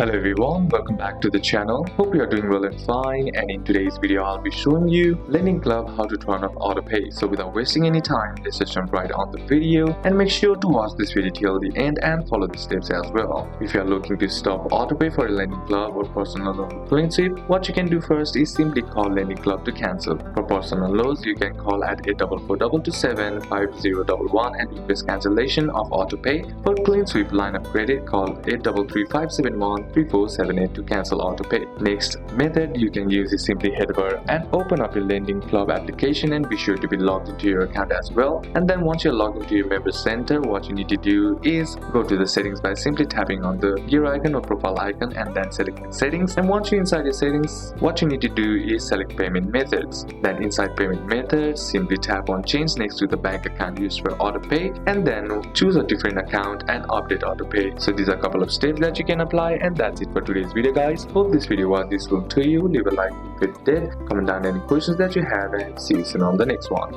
Hello everyone, welcome back to the channel. Hope you are doing well and fine, and in today's video I'll be showing you Lending Club how to turn off AutoPay. So without wasting any time, let's just jump right on the video and make sure to watch this video till the end and follow the steps as well. If you are looking to stop AutoPay for a Lending Club or personal loan with CleanSweep, what you can do first is simply call Lending Club to cancel. For personal loans, you can call at 844-227-5011 and request cancellation of AutoPay. For CleanSweep line of credit, call 833-571-3478 to cancel AutoPay. Next method you can use is simply head over and open up your Lending Club application and be sure to be logged into your account as well. And then once you're logged into your member center, what you need to do is go to the settings by simply tapping on the gear icon or profile icon and then selecting settings. And once you're inside your settings, what you need to do is select payment methods. Then inside payment methods, simply tap on change next to the bank account used for AutoPay and then choose a different account and update AutoPay. So these are a couple of steps that you can apply, and that's it for today's video guys. Hope this video was useful to you. Leave a like if it did, comment down any questions that you have, and see you soon on the next one.